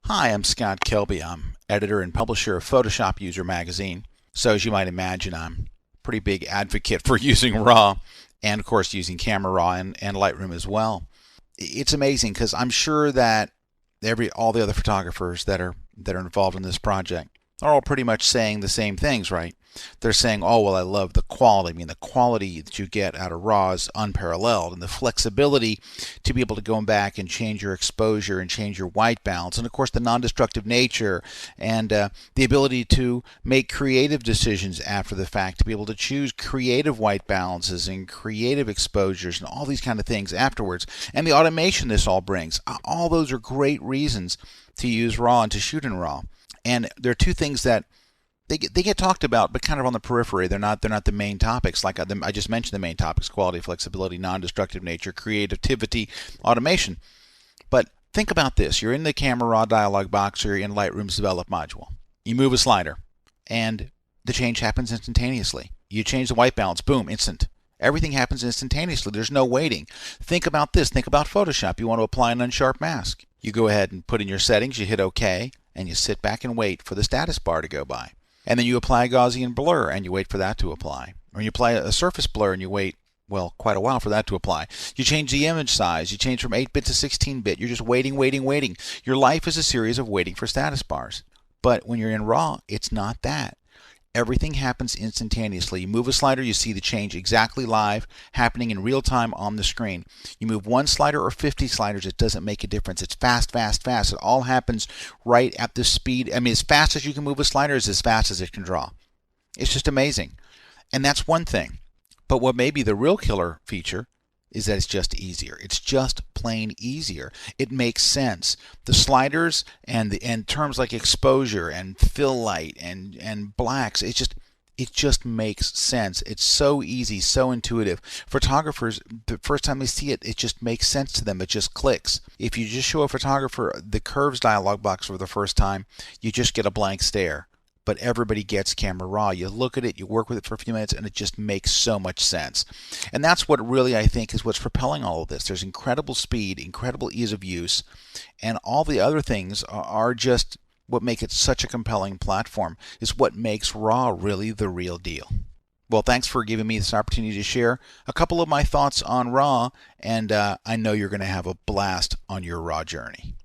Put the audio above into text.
Hi, I'm Scott Kelby. I'm editor and publisher of Photoshop User Magazine. So as you might imagine, I'm a pretty big advocate for using RAW and of course using Camera Raw and Lightroom as well. It's amazing because I'm sure that all the other photographers that are involved in this project are all pretty much saying the same things, right? They're saying, oh, well, I love the quality. I mean, the quality that you get out of RAW is unparalleled, and the flexibility to be able to go back and change your exposure and change your white balance, and of course, the non-destructive nature and the ability to make creative decisions after the fact, to be able to choose creative white balances and creative exposures and all these kind of things afterwards, and the automation this all brings. All those are great reasons to use RAW and to shoot in RAW. And there are two things that they get talked about, but kind of on the periphery. They're not the main topics. Like I just mentioned, the main topics: quality, flexibility, non-destructive nature, creativity, automation. But think about this: you're in the Camera Raw dialog box, or you're in Lightroom's Develop module. You move a slider, and the change happens instantaneously. You change the white balance, boom, instant. Everything happens instantaneously. There's no waiting. Think about this. Think about Photoshop. You want to apply an unsharp mask. You go ahead and put in your settings. You hit OK, and you sit back and wait for the status bar to go by. And then you apply a Gaussian blur, and you wait for that to apply. Or you apply a surface blur, and you wait, well, quite a while for that to apply. You change the image size. You change from 8-bit to 16-bit. You're just waiting, waiting, waiting. Your life is a series of waiting for status bars. But when you're in RAW, it's not that. Everything happens instantaneously. You move a slider, you see the change exactly live, happening in real time on the screen. You move one slider or 50 sliders, it doesn't make a difference. It's fast, fast, fast. It all happens right at the speed. I mean, as fast as you can move a slider is as fast as it can draw. It's just amazing. And that's one thing. But what may be the real killer feature is that it's just easier. It's just plain easier. It makes sense. The sliders and terms like exposure and fill light and blacks, it just makes sense. It's so easy, so intuitive. Photographers, the first time they see it, it just makes sense to them. It just clicks. If you just show a photographer the curves dialog box for the first time, you just get a blank stare. But everybody gets Camera Raw. You look at it, you work with it for a few minutes, and it just makes so much sense. And that's what really, I think, is what's propelling all of this. There's incredible speed, incredible ease of use, and all the other things are just what make it such a compelling platform, is what makes RAW really the real deal. Well, thanks for giving me this opportunity to share a couple of my thoughts on RAW, and I know you're going to have a blast on your RAW journey.